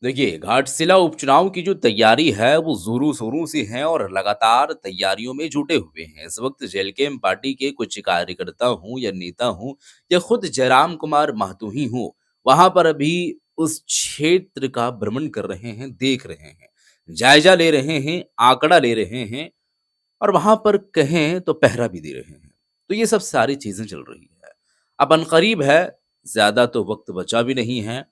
देखिए, घाटशिला उपचुनाव की जो तैयारी है, वो ज़ोरों-शोरों से है और लगातार तैयारियों में जुटे हुए हैं। इस वक़्त जेलकेम पार्टी के कुछ कार्यकर्ता हों या नेता हों या खुद जयराम कुमार महतो ही हों, वहाँ पर अभी उस क्षेत्र का भ्रमण कर रहे हैं, देख रहे हैं, जायज़ा ले रहे हैं, आँकड़ा ले रहे हैं और वहाँ पर कहें तो पहरा भी दे रहे हैं। तो ये सब सारी चीज़ें चल रही है। अब अनक़रीब है, ज़्यादा तो वक़्त बचा भी नहीं है।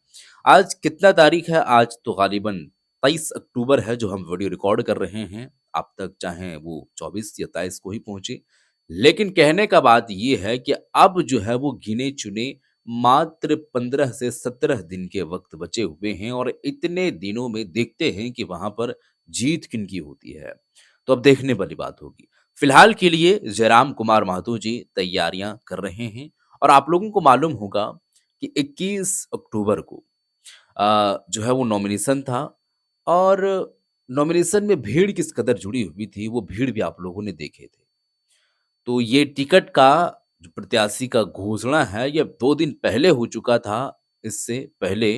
आज कितना तारीख़ है? आज तो ग़ालिबन 23 अक्टूबर है जो हम वीडियो रिकॉर्ड कर रहे हैं। आप तक चाहें वो 24 या 23 को ही पहुँचे। लेकिन कहने का बात ये है कि अब जो है वो गिने-चुने मात्र 15 से 17 दिन के वक़्त बचे हुए हैं और इतने दिनों में देखते हैं कि वहाँ पर जीत किनकी होती है। तो अब देखने वाली बात होगी। फिलहाल के लिए जयराम कुमार महतो जी तैयारियां कर रहे हैं और आप लोगों को मालूम होगा कि 21 अक्टूबर को जो है वो नॉमिनेशन था और नॉमिनेशन में भीड़ किस कदर जुड़ी हुई थी वो भीड़ भी आप लोगों ने देखे थे। तो ये टिकट का जो प्रत्याशी का घोषणा है ये 2 दिन पहले हो चुका था इससे पहले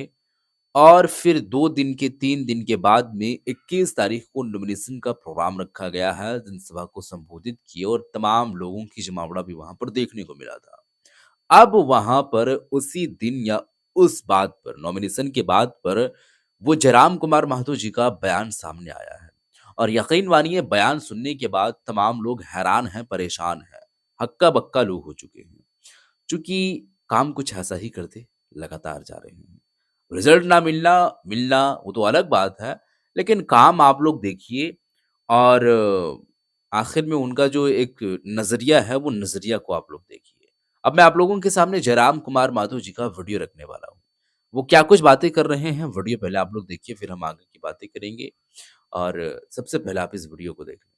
और फिर 2 दिन के 3 दिन के बाद में 21 तारीख को नॉमिनेशन का प्रोग्राम रखा गया है, जनसभा को संबोधित किए और तमाम लोगों की जमावड़ा भी वहाँ पर देखने को मिला था। अब वहाँ पर उसी दिन या उस बात पर नॉमिनेशन के बाद पर वो जयराम कुमार महतो जी का बयान सामने आया है और यकीन मानिए बयान सुनने के बाद तमाम लोग हैरान हैं, परेशान हैं, हक्का-बक्का लोग हो चुके हैं। चूँकि काम कुछ ऐसा ही करते लगातार जा रहे हैं। रिजल्ट ना मिलना, मिलना वो तो अलग बात है, लेकिन काम आप लोग देखिए और आखिर में उनका जो एक नज़रिया है, वो नज़रिया को आप लोग देखिए। अब मैं आप लोगों के सामने जयराम कुमार माधव जी का वीडियो रखने वाला हूँ। वो क्या कुछ बातें कर रहे हैं, वीडियो पहले आप लोग देखिए, फिर हम आगे की बातें करेंगे और सबसे पहले आप इस वीडियो को देख लें।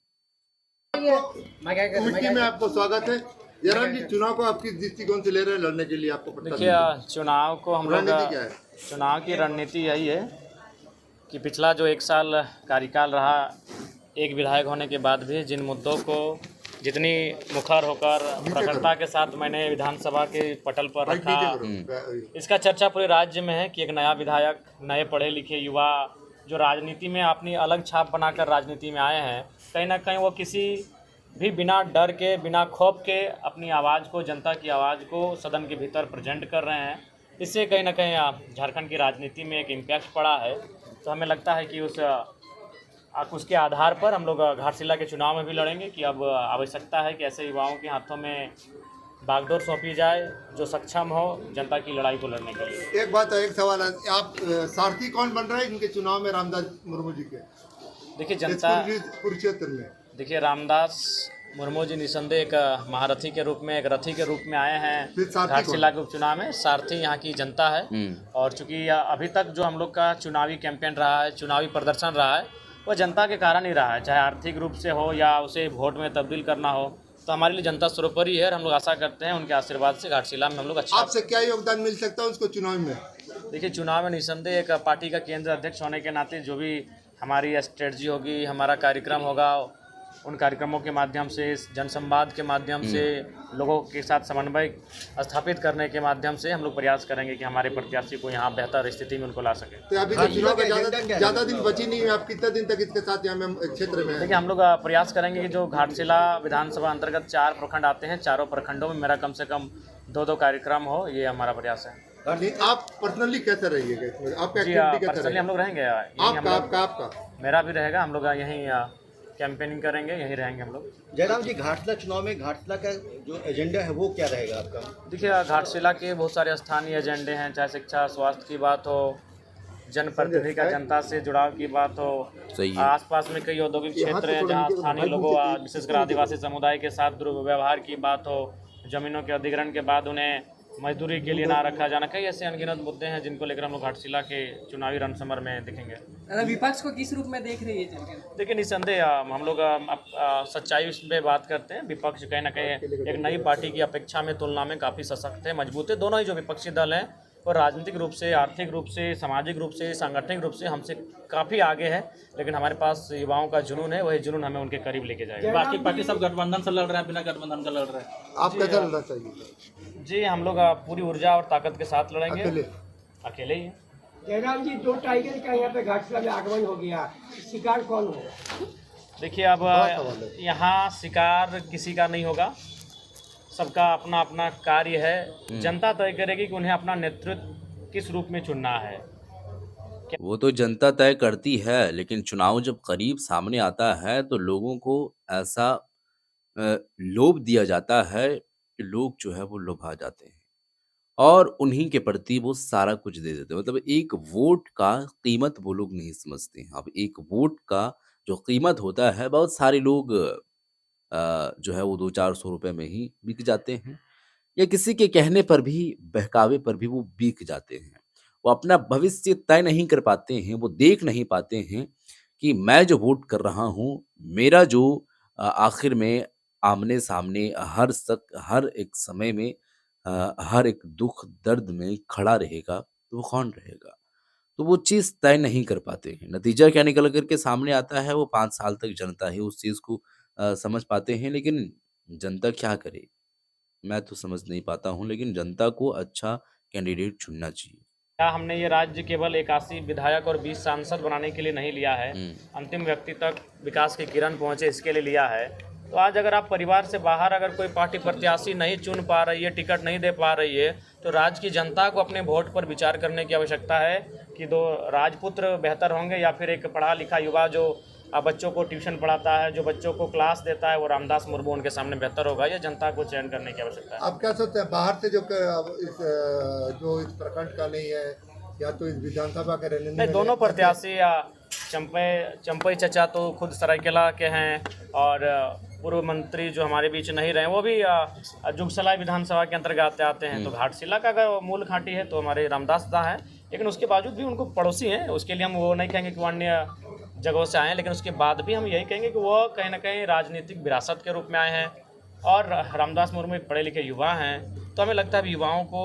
कमेटी में आपको स्वागत है। जयराम जी, चुनाव को आपकी दृष्टिकोण से ले रहे हैं लड़ने के लिए आपको देखिए, चुनाव को हम लोग रणनीति क्या है? चुनाव की रणनीति यही है कि पिछला जो 1 साल कार्यकाल रहा, एक विधायक होने के बाद भी जिन मुद्दों को जितनी मुखर होकर प्रखरता के साथ मैंने विधानसभा के पटल पर रखा, इसका चर्चा पूरे राज्य में है कि एक नया विधायक, नए पढ़े लिखे युवा जो राजनीति में अपनी अलग छाप बनाकर राजनीति में आए हैं, कहीं ना कहीं वो किसी भी बिना डर के, बिना खौफ के अपनी आवाज़ को, जनता की आवाज़ को सदन के भीतर प्रेजेंट कर रहे हैं। इससे कहीं ना कहीं झारखंड की राजनीति में एक इम्पैक्ट पड़ा है। तो हमें लगता है कि उसके आधार पर हम लोग घाटशिला के चुनाव में भी लड़ेंगे कि अब आवश्यकता है कि ऐसे युवाओं के हाथों में बागडोर सौंपी जाए जो सक्षम हो जनता की लड़ाई को लड़ने के लिए। एक सवाल है, आप सारथी कौन बन रहे हैं इनके चुनाव में रामदास मुर्मू जी के? देखिए, जनता कुरुक्षेत्र में देखिए रामदास मुर्मू जी निसंदेह एक महारथी के रूप में, एक रथी के रूप में आए हैं घाटशिला के उपचुनाव में। सारथी यहाँ की जनता है और चूंकि अभी तक जो हम लोग का चुनावी कैंपेन रहा है, चुनावी प्रदर्शन रहा है, वो जनता के कारण ही रहा है, चाहे आर्थिक रूप से हो या उसे वोट में तब्दील करना हो। तो हमारे लिए जनता सर्वोपरि है और हम लोग आशा करते हैं उनके आशीर्वाद से घाटशिला में हम लोग अच्छा। आपसे क्या योगदान मिल सकता है उसको चुनाव में? देखिए, चुनाव में निसंदेह एक पार्टी का केंद्र अध्यक्ष होने के नाते जो भी हमारी स्ट्रेटजी होगी, हमारा कार्यक्रम होगा, उन कार्यक्रमों के माध्यम से, जनसंवाद के माध्यम से, लोगों के साथ समन्वय स्थापित करने के माध्यम से हम लोग प्रयास करेंगे कि हमारे प्रत्याशी को यहाँ बेहतर स्थिति में उनको ला सके। तो अभी तो चुनाव का ज़्यादा दिन बची नहीं है, आप कितने दिन तक इसके साथ यहाँ में क्षेत्र में? देखिए, हम लोग प्रयास करेंगे कि जो घाटशिला विधानसभा अंतर्गत 4 प्रखंड आते हैं, चारों प्रखंडों में मेरा कम से कम 2-2 कार्यक्रम हो, ये हमारा प्रयास है। आप पर्सनली कैसे रहिएगा इसमें? आपका जी, एक्टिविटी कैसे पर्सनली हम लोग रहेंगे। आपका मेरा भी रहेगा, हम लोग यहीं कैंपेनिंग करेंगे, यहीं रहेंगे हम लोग। जयराम जी, घाटशिला चुनाव में घाटशिला का जो एजेंडा है वो क्या रहेगा आपका? देखिए, घाटशिला के बहुत सारे स्थानीय एजेंडे हैं, चाहे शिक्षा, स्वास्थ्य की बात हो, जनप्रतिनिधि का जनता से जुड़ाव की बात हो, आसपास में कई औद्योगिक क्षेत्र हैं जहाँ स्थानीय लोगों, विशेषकर आदिवासी समुदाय के साथ दुर्व्यवहार की बात हो, जमीनों के अधिग्रहण के बाद उन्हें मजदूरी के लिए ना रखा जाना, कई ऐसे अनगिनत मुद्दे हैं जिनको लेकर हम लोग घाटशिला के चुनावी रणसमर में दिखेंगे। विपक्ष को किस रूप में देख रही है? देखिए, निसंदेह हम लोग सच्चाई पे बात करते हैं। विपक्ष कहीं ना कहीं एक नई पार्टी की अपेक्षा में, तुलना में काफ़ी सशक्त है, मजबूत है। दोनों ही जो विपक्षी दल हैं और राजनीतिक रूप से, आर्थिक रूप से, सामाजिक रूप से, सांगठनिक रूप से हमसे काफ़ी आगे है, लेकिन हमारे पास युवाओं का जुनून है, वही जुनून हमें उनके करीब लेके जाएगा। बाकी पार्टी सब गठबंधन से लड़ रहा है, बिना गठबंधन का लड़ रहा है। आप कैसा लड़ना चाहिए? जी, हम लोग पूरी ऊर्जा और ताकत के साथ लड़ेंगे। अकेले? अकेले ही हैं। जयराम जी, 2 टाइगर का यहाँ पे घाटशिला में आगमन हो गया, शिकार कौन होगा? देखिए, अब यहाँ शिकार किसी का नहीं होगा, सबका अपना अपना कार्य है। जनता तय करेगी कि उन्हें अपना नेतृत्व किस रूप में चुनना है। वो तो जनता तय करती है, लेकिन चुनाव जब करीब सामने आता है तो लोगों को ऐसा लोभ दिया जाता है कि लोग जो है वो लुभा जाते हैं और उन्हीं के प्रति वो सारा कुछ दे देते हैं। मतलब एक वोट का कीमत वो लोग नहीं समझते हैं। अब एक वोट का जो कीमत होता है, बहुत सारे लोग जो है वो 200-400 रुपए में ही बिक जाते हैं या किसी के कहने पर भी, बहकावे पर भी वो बिक जाते हैं। वो अपना भविष्य तय नहीं कर पाते हैं, वो देख नहीं पाते हैं कि मैं जो वोट कर रहा हूँ, मेरा जो आखिर में आमने-सामने हर एक समय में हर एक दुःख दर्द में खड़ा रहेगा, तो वो कौन रहेगा? तो वो चीज़ तय नहीं कर पाते हैं। नतीजा क्या निकल कर के सामने आता है, वो 5 साल तक जनता ही उस चीज़ को समझ पाते हैं, लेकिन जनता क्या करे? मैं तो समझ नहीं पाता हूँ, लेकिन जनता को अच्छा कैंडिडेट चुनना चाहिए। क्या हमने ये राज्य केवल 81 विधायक और 20 सांसद बनाने के लिए नहीं लिया है, अंतिम व्यक्ति तक विकास की किरण पहुंचे इसके लिए लिया है। तो आज अगर आप परिवार से बाहर अगर कोई पार्टी प्रत्याशी नहीं चुन पा रही है, टिकट नहीं दे पा रही है, तो राज्य की जनता को अपने वोट पर विचार करने की आवश्यकता है कि 2 राजपुत्र बेहतर होंगे या फिर एक पढ़ा लिखा युवा जो बच्चों को ट्यूशन पढ़ाता है, जो बच्चों को क्लास देता है, वो रामदास मुर्मू उनके सामने बेहतर होगा। ये जनता को चयन करने की आवश्यकता है। आप क्या सोचते हैं बाहर से जो इस प्रखंड का नहीं है या तो इस विधानसभा के रहने नहीं, दोनों प्रत्याशी चंपई चचा तो खुद सरायकेला के हैं और पूर्व मंत्री जो हमारे बीच नहीं रहे, वो भी जुगसलाई विधानसभा के अंतर्गत आते हैं। तो घाटशिला का अगर मूल घाटी है तो हमारे रामदास दा है, लेकिन उसके बावजूद भी उनको पड़ोसी हैं, उसके लिए हम वो नहीं कहेंगे कि वो अन्य जगहों से आए हैं, लेकिन उसके बाद भी हम यही कहेंगे कि वो कहीं ना कहीं राजनीतिक विरासत के रूप में आए हैं और रामदास मुर्मू एक पढ़े लिखे युवा हैं, तो हमें लगता है युवाओं को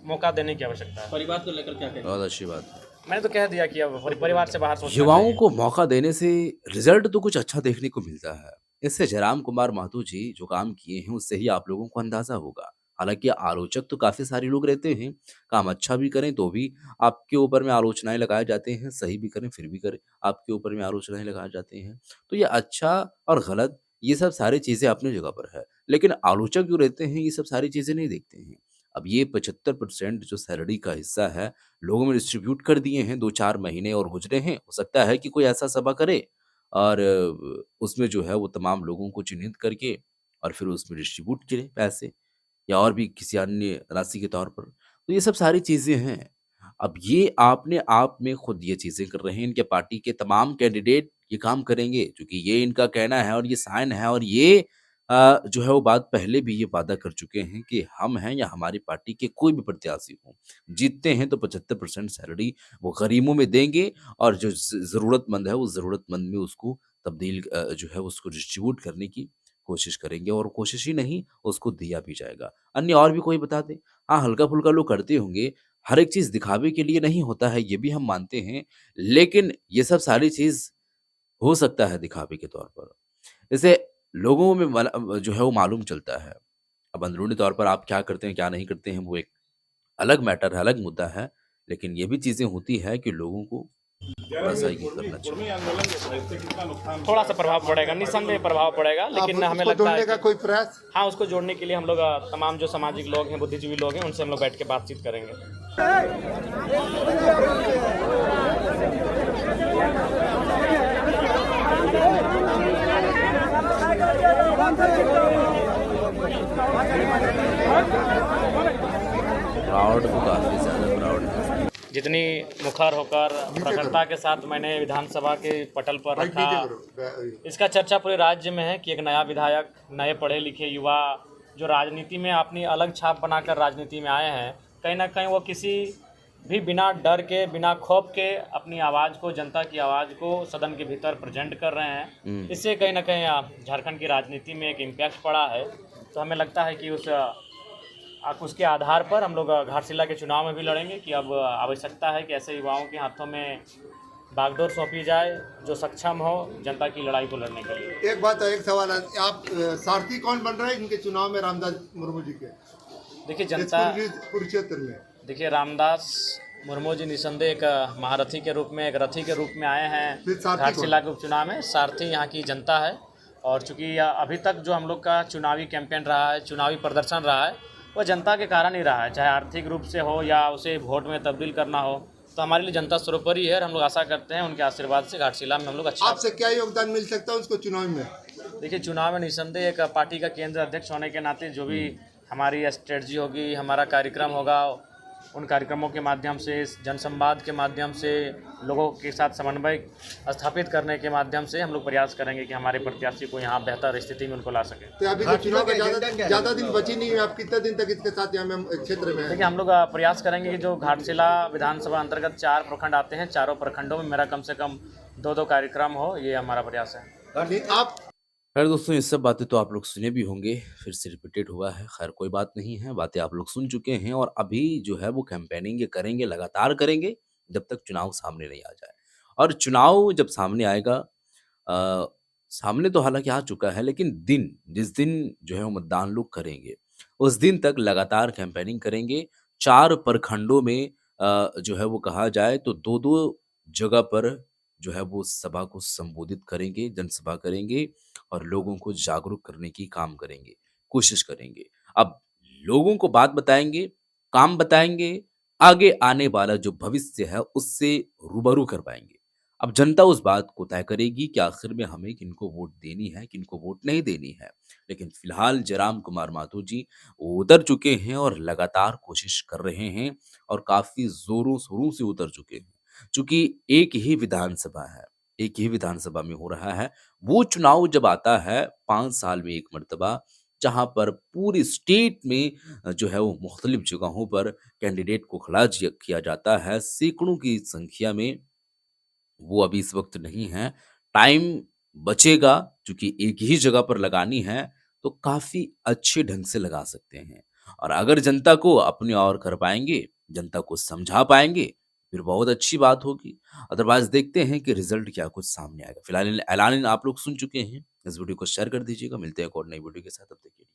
मौका देने की आवश्यकता है। परिवार को लेकर क्या कहें? बहुत अच्छी बात है। मैंने तो कह दिया कि अब परिवार से बाहर सोचना युवाओं चाहिए। को मौका देने से रिजल्ट तो कुछ अच्छा देखने को मिलता है। इससे जयराम कुमार महतो जी जो काम किए हैं, उससे ही आप लोगों को अंदाज़ा होगा। हालाँकि आलोचक तो काफ़ी सारे लोग रहते हैं, काम अच्छा भी करें तो भी आपके ऊपर में आलोचनाएँ लगाए जाते हैं, सही भी करें फिर भी करें, आपके ऊपर में आलोचनाएँ लगाए जाते हैं। तो ये अच्छा और गलत ये सब सारी चीज़ें अपनी जगह पर है, लेकिन आलोचक जो रहते हैं, ये सब सारी चीज़ें नहीं देखते हैं। अब ये 75% जो सैलरी का हिस्सा है, लोगों में डिस्ट्रीब्यूट कर दिए हैं, 2-4 महीने और गुज़रे हैं। हो सकता है कि कोई ऐसा सभा करे और उसमें जो है वो तमाम लोगों को चिन्हित करके और फिर उसमें डिस्ट्रीब्यूट करे पैसे या और भी किसी अन्य राशि के तौर पर। तो ये सब सारी चीज़ें हैं। अब ये आपने आप में खुद ये चीज़ें कर रहे हैं, इनके पार्टी के तमाम कैंडिडेट ये काम करेंगे क्योंकि ये इनका कहना है और ये साइन है और ये जो है वो बात पहले भी ये वादा कर चुके हैं कि हम हैं या हमारी पार्टी के कोई भी प्रत्याशी हों, जीतते हैं तो 75% सैलरी वो गरीबों में देंगे और जो ज़रूरतमंद है, वो ज़रूरतमंद में उसको तब्दील जो है उसको डिस्ट्रीब्यूट करने की कोशिश करेंगे और कोशिश ही नहीं, उसको दिया भी जाएगा। अन्य और भी कोई बता दे, हाँ, हल्का-फुल्का लोग करते होंगे, हर एक चीज़ दिखावे के लिए नहीं होता है, ये भी हम मानते हैं, लेकिन ये सब सारी चीज़ हो सकता है दिखावे के तौर पर। जैसे लोगों में जो है वो मालूम चलता है। अब अंदरूनी तौर पर आप क्या करते हैं, क्या नहीं करते हैं, वो एक अलग मैटर है, अलग मुद्दा है। लेकिन ये भी चीज़ें होती हैं कि लोगों को थोड़ा-सा ये करना चाहिए। थोड़ा सा प्रभाव पड़ेगा, निस्संदेह प्रभाव पड़ेगा, लेकिन हमें लगता है जोड़ने का कि कोई प्रयास हाँ, उसको जोड़ने के लिए हम लोग तमाम जो सामाजिक लोग हैं, बुद्धिजीवी लोग हैं, उनसे हम लोग बैठ के बातचीत करेंगे। प्राउड तो काफ़ी ज़्यादा प्राउड है। जितनी मुखर होकर प्रखरता के साथ मैंने विधानसभा के पटल पर रखा, इसका चर्चा पूरे राज्य में है कि एक नया विधायक, नए पढ़े लिखे युवा जो राजनीति में अपनी अलग छाप बनाकर राजनीति में आए हैं, कहीं ना कहीं वो किसी भी बिना डर के, बिना खौफ के अपनी आवाज़ को, जनता की आवाज़ को सदन के भीतर प्रेजेंट कर रहे हैं। इससे कहीं ना कहीं झारखंड की राजनीति में एक इम्पैक्ट पड़ा है। तो हमें लगता है कि उसके आधार पर हम लोग घाटशिला के चुनाव में भी लड़ेंगे कि अब आवश्यकता है कि ऐसे युवाओं के हाथों में बागडोर सौंपी जाए जो सक्षम हो जनता की लड़ाई को लड़ने के लिए। एक बात है, एक सवाल है, आप सारथी कौन बन रहे हैं इनके चुनाव में रामदास मुर्मू जी के? देखिए जनता, कुरुक्षेत्र में देखिए रामदास मुर्मू जी निसंदेह एक महारथी के रूप में, एक रथी के रूप में आए फिर हैं सारथी घाटशिला के उपचुनाव में। सारथी यहाँ की जनता है, और चूंकि अभी तक जो हम लोग का चुनावी कैंपेन रहा है, चुनावी प्रदर्शन रहा है, वह जनता के कारण ही रहा है, चाहे आर्थिक रूप से हो या उसे वोट में तब्दील करना हो। तो हमारे लिए जनता सर्वोपरि है, और हम लोग आशा करते हैं उनके आशीर्वाद से घाटशिला में हम लोग अच्छा। आपसे क्या योगदान मिल सकता है उसको चुनाव में? देखिए, चुनाव में निसंदेह एक पार्टी का केंद्र अध्यक्ष होने के नाते जो भी हमारी स्ट्रेटजी होगी, हमारा कार्यक्रम होगा, उन कार्यक्रमों के माध्यम से, जनसंवाद के माध्यम से, लोगों के साथ समन्वय स्थापित करने के माध्यम से हम लोग प्रयास करेंगे कि हमारे प्रत्याशी को यहाँ बेहतर स्थिति में उनको ला सकें। तो अभी तो चुनाव का ज़्यादा दिन बची नहीं है, आप कितने दिन तक इसके साथ यहाँ में क्षेत्र में हैं? देखिए, हम लोग प्रयास करेंगे कि जो घाटशिला विधानसभा अंतर्गत 4 प्रखंड आते हैं, चारों प्रखंडों में मेरा कम से कम 2-2 कार्यक्रम हो, ये हमारा प्रयास है। नहीं, आप खैर दोस्तों, ये सब बातें तो आप लोग सुने भी होंगे, फिर से रिपीटेड हुआ है। खैर कोई बात नहीं है, बातें आप लोग सुन चुके हैं और अभी जो है वो कैंपेनिंग ये करेंगे, लगातार करेंगे जब तक चुनाव सामने नहीं आ जाए। और चुनाव जब सामने आएगा, अ, सामने तो हालाँकि आ चुका है, लेकिन जिस दिन जो है वो मतदान लोग करेंगे, उस दिन तक लगातार कैंपेनिंग करेंगे। 4 प्रखंडों में जो है वो कहा जाए तो 2-2 जगह पर जो है वो सभा को संबोधित करेंगे, जनसभा करेंगे और लोगों को जागरूक करने की काम करेंगे, कोशिश करेंगे। अब लोगों को बात बताएँगे, काम बताएँगे, आगे आने वाला जो भविष्य है उससे रूबरू करवाएँगे। अब जनता उस बात को तय करेगी कि आखिर में हमें किनको वोट देनी है, किनको वोट नहीं देनी है। लेकिन फिलहाल जयराम कुमार माथुर जी उतर चुके हैं और लगातार कोशिश कर रहे हैं और काफ़ी ज़ोरों-शोरों से उतर चुके हैं। चूँकि एक ही विधानसभा है, एक ही विधानसभा में हो रहा है। वो चुनाव जब आता है 5 साल में 1 मर्तबा, जहाँ पर पूरी स्टेट में जो है वो मुख्तलिफ जगहों पर कैंडिडेट को खड़ा किया जाता है, सैकड़ों की संख्या में। वो अभी इस वक़्त नहीं है। टाइम बचेगा, चूँकि एक ही जगह पर लगानी है, तो काफ़ी अच्छे ढंग से लगा सकते हैं। और अगर जनता को अपने ओर कर पाएँगे, जनता को समझा पाएँगे, फिर बहुत अच्छी बात होगी। अदरवाइज़ देखते हैं कि रिज़ल्ट क्या कुछ सामने आएगा। फिलहाल ऐलान आप लोग सुन चुके हैं। इस वीडियो को शेयर कर दीजिएगा। मिलते हैं एक और नई वीडियो के साथ, तब तक के लिए।